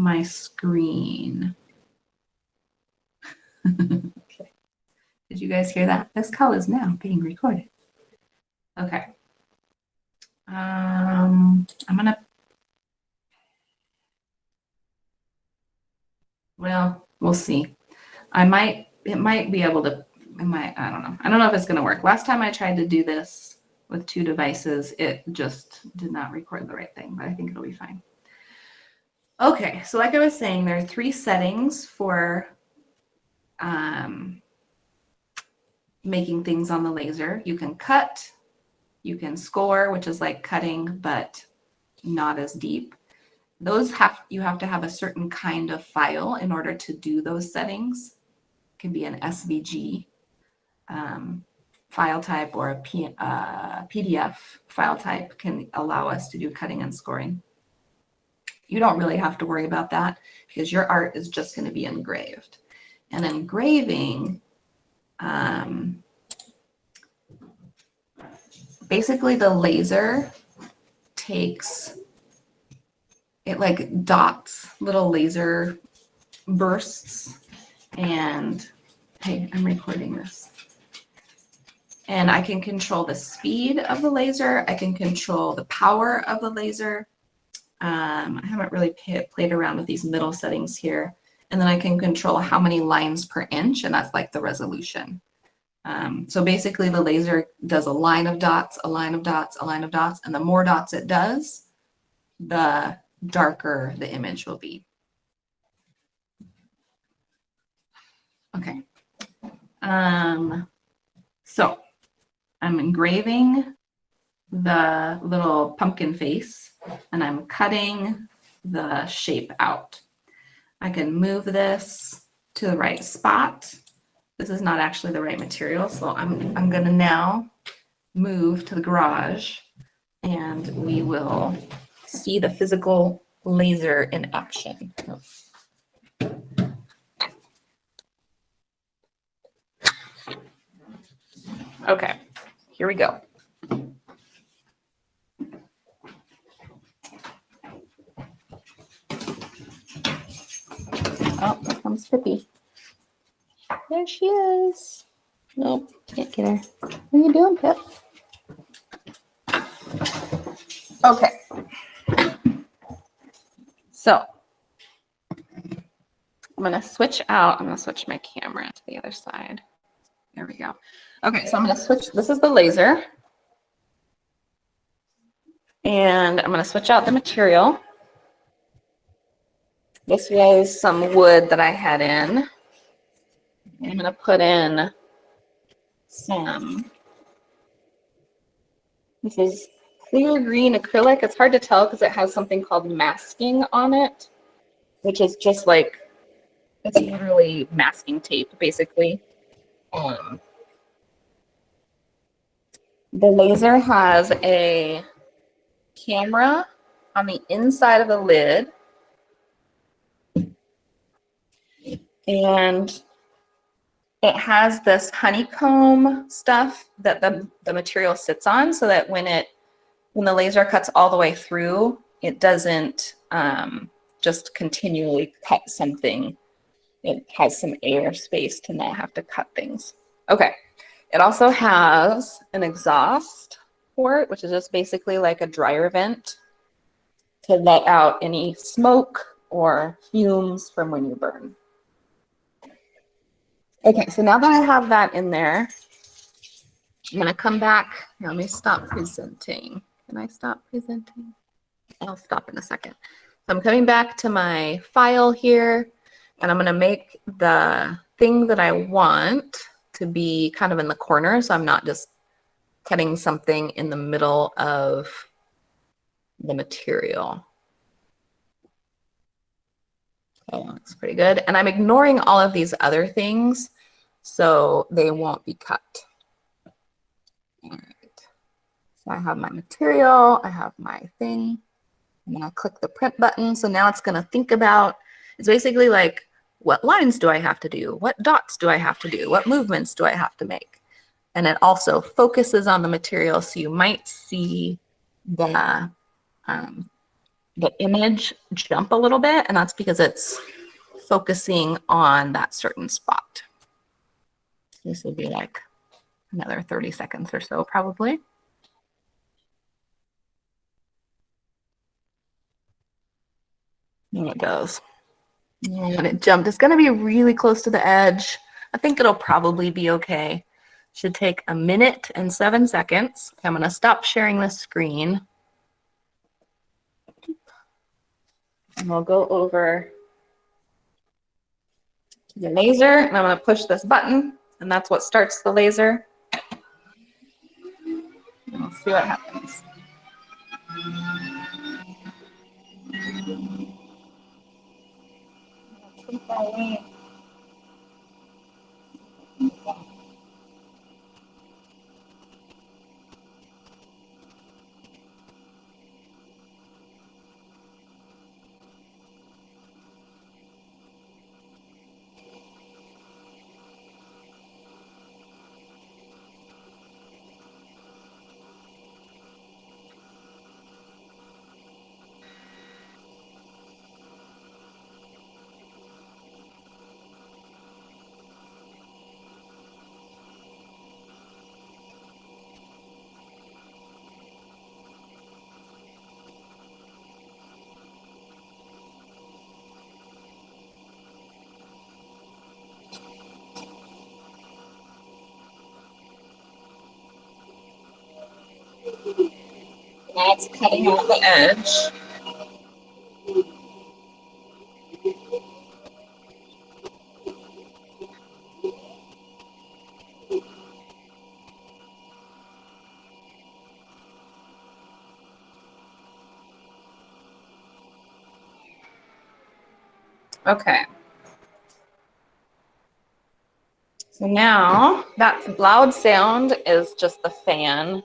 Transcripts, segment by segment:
my screen. Okay. Did you guys hear that? This call is now being recorded. Okay. I'm gonna, well, we'll see. It might be able to, I don't know. I don't know if it's gonna work. Last time I tried to do this with 2 devices, it just did not record the right thing, but I think it'll be fine. Okay, so like I was saying, there are 3 settings for making things on the laser. You can cut, you can score, which is like cutting, but not as deep. Those you have to have a certain kind of file in order to do those settings. It can be an SVG file type, or a PDF file type can allow us to do cutting and scoring. You don't really have to worry about that because your art is just going to be engraved. And engraving, basically the laser takes, it like dots little laser bursts, and hey, I'm recording this. And I can control the speed of the laser. I can control the power of the laser. I haven't really played around with these middle settings here. And then I can control how many lines per inch, and that's like the resolution. So basically the laser does a line of dots, a line of dots, a line of dots, and the more dots it does, the darker the image will be. Okay. So I'm engraving the little pumpkin face, and I'm cutting the shape out. I can move this to the right spot. This is not actually the right material, so I'm gonna now move to the garage, and we will see the physical laser in action. Okay, here we go. Oh, here comes Pippi. There she is. Nope, can't get her. What are you doing, Pip? Okay. So I'm going to switch out. I'm going to switch my camera to the other side. There we go. Okay, so I'm going to switch. This is the laser. And I'm going to switch out the material. This was some wood that I had in. I'm going to put in some, this is clear green acrylic. It's hard to tell because it has something called masking on it, which is just like, it's literally masking tape, basically. The laser has a camera on the inside of the lid, and it has this honeycomb stuff that the material sits on, so that when the laser cuts all the way through, it doesn't just continually cut something. It has some air space to not have to cut things. Okay. It also has an exhaust port, which is just basically like a dryer vent to let out any smoke or fumes from when you burn. Okay, so now that I have that in there, I'm going to come back. Now, let me stop presenting. Can I stop presenting? I'll stop in a second. So I'm coming back to my file here, and I'm going to make the thing that I want to be kind of in the corner, so I'm not just cutting something in the middle of the material. Oh, that's pretty good. And I'm ignoring all of these other things so they won't be cut. All right. So I have my material, I have my thing. I'm gonna click the print button. So now it's gonna think about, it's basically like, what lines do I have to do? What dots do I have to do? What movements do I have to make? And it also focuses on the material, so you might see the the image jump a little bit, and that's because it's focusing on that certain spot. This would be like another 30 seconds or so probably. And it goes. And it jumped. It's going to be really close to the edge. I think it'll probably be okay. Should take 1 minute and 7 seconds. Okay, I'm going to stop sharing this screen. And we'll go over to the laser, and I'm going to push this button, and that's what starts the laser. And we'll see what happens. Now it's cutting off the edge. Okay. So now that loud sound is just the fan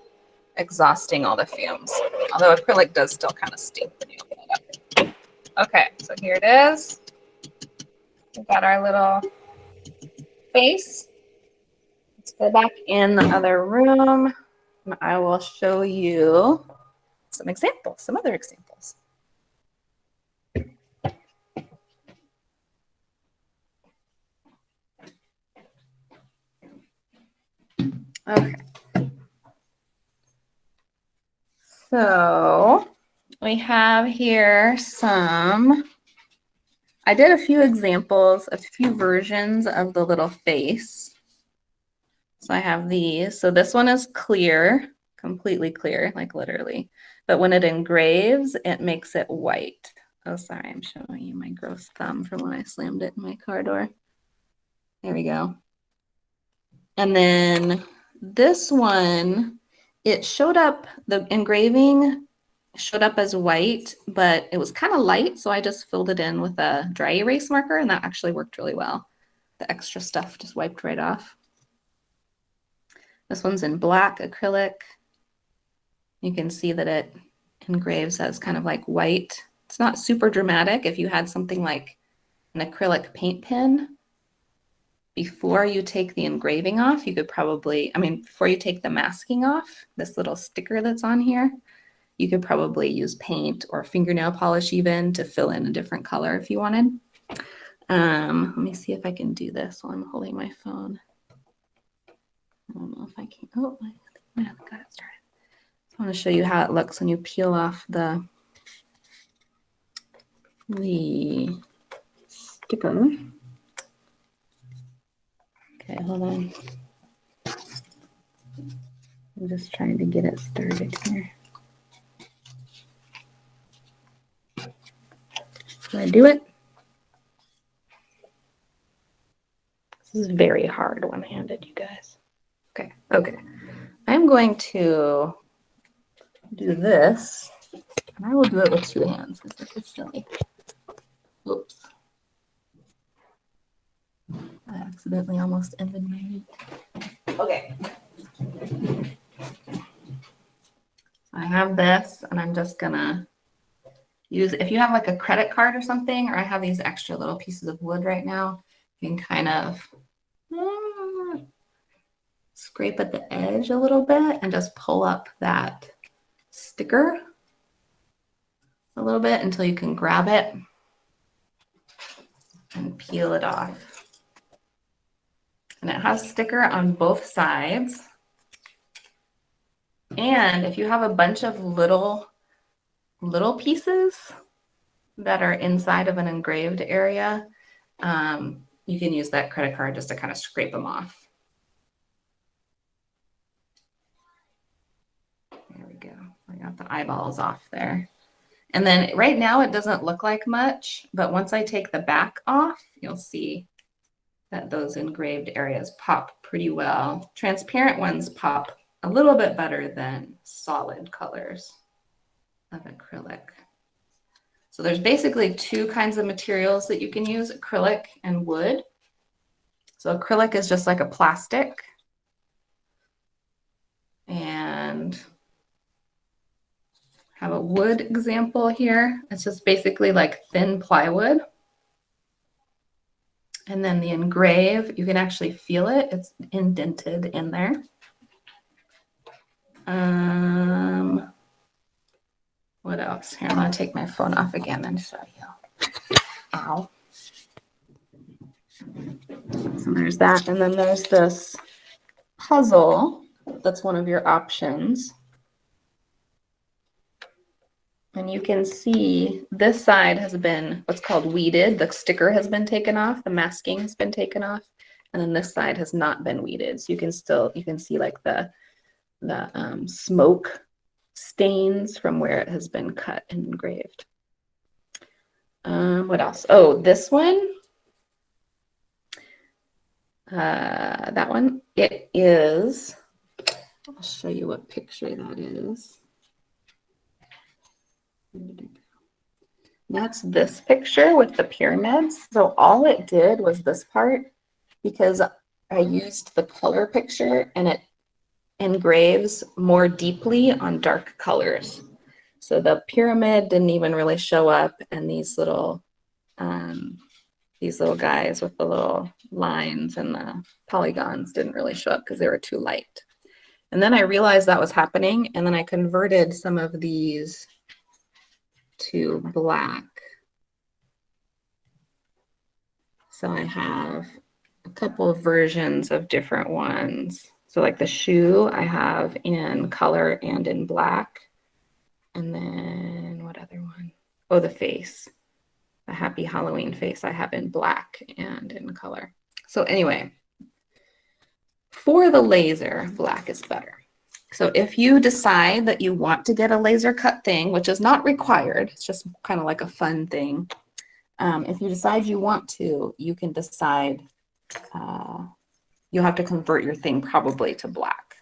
exhausting all the fumes. Although acrylic does still kind of stink when you open it up. Okay, so here it is. We've got our little face. Let's go back in the other room, and I will show you some examples, some other examples. Okay. So we have here I did a few examples, a few versions of the little face. So I have these. So this one is clear, completely clear, like literally. But when it engraves, it makes it white. Oh, sorry, I'm showing you my gross thumb from when I slammed it in my car door. There we go. And then this one, it showed up, the engraving showed up as white, but it was kind of light. So I just filled it in with a dry erase marker, and that actually worked really well. The extra stuff just wiped right off. This one's in black acrylic. You can see that it engraves as kind of like white. It's not super dramatic. If you had something like an acrylic paint pen, before you take the engraving off, you could probably, before you take the masking off, this little sticker that's on here, you could probably use paint or fingernail polish even to fill in a different color if you wanted. Let me see if I can do this while I'm holding my phone. I don't know if I can. Oh, I got it started. So I want to show you how it looks when you peel off the sticker. Okay, hold on. I'm just trying to get it started here. Did I do it? This is very hard one-handed, you guys. Okay. I'm going to do this, and I will do it with 2 hands because this is silly. Oops. I accidentally almost ended my week. Okay. I have this, and I'm just gonna use, if you have like a credit card or something, or I have these extra little pieces of wood right now, you can kind of scrape at the edge a little bit and just pull up that sticker a little bit until you can grab it and peel it off. And it has sticker on both sides. And if you have a bunch of little pieces that are inside of an engraved area, you can use that credit card just to kind of scrape them off. There we go. I got the eyeballs off there. And then right now it doesn't look like much, but once I take the back off, you'll see that those engraved areas pop pretty well. Transparent ones pop a little bit better than solid colors of acrylic. So there's basically two kinds of materials that you can use, acrylic and wood. So acrylic is just like a plastic. And I have a wood example here. It's just basically like thin plywood. And then the engrave, you can actually feel it. It's indented in there. What else? Here, I'm going to take my phone off again and show you. Ow. So there's that. And then there's this puzzle. That's one of your options. And you can see this side has been what's called weeded. The sticker has been taken off. The masking has been taken off. And then this side has not been weeded. So you can see like the smoke stains from where it has been cut and engraved. What else? Oh, this one. That one. It is. I'll show you what picture that is. That's this picture with the pyramids. So all it did was this part, because I used the color picture and it engraves more deeply on dark colors. So the pyramid didn't even really show up, and these little guys with the little lines and the polygons didn't really show up because they were too light. And then I realized that was happening, and then I converted some of these to black. So I have a couple of versions of different ones. So like the shoe I have in color and in black. And then what other one? Oh, the face. The Happy Halloween face I have in black and in color. So anyway, for the laser, black is better. So if you decide that you want to get a laser cut thing, which is not required, it's just kind of like a fun thing. If you decide you want to, you can decide you'll have to convert your thing probably to black,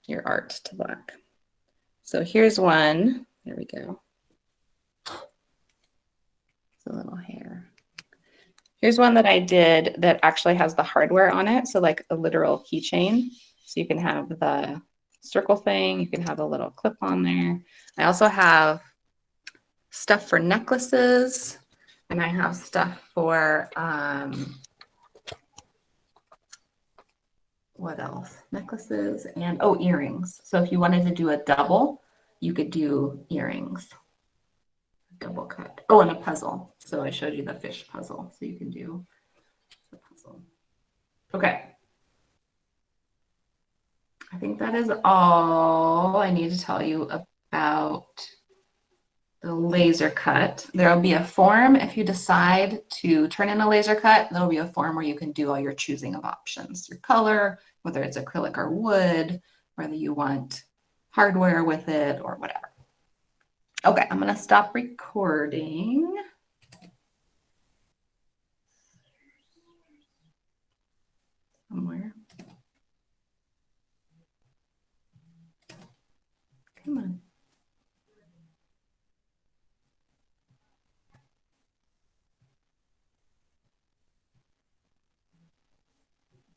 your art to black. So here's one. There we go. It's a little hair. Here's one that I did that actually has the hardware on it. So like a literal keychain. So you can have the circle thing. You can have a little clip on there. I also have stuff for necklaces. And I have stuff for, what else? Necklaces and, oh, earrings. So if you wanted to do a double, you could do earrings. Double cut. Oh, and a puzzle. So I showed you the fish puzzle. So you can do the puzzle. Okay. I think that is all I need to tell you about the laser cut. There'll be a form if you decide to turn in a laser cut. There'll be a form where you can do all your choosing of options, your color, whether it's acrylic or wood, whether you want hardware with it or whatever. Okay, I'm gonna stop recording.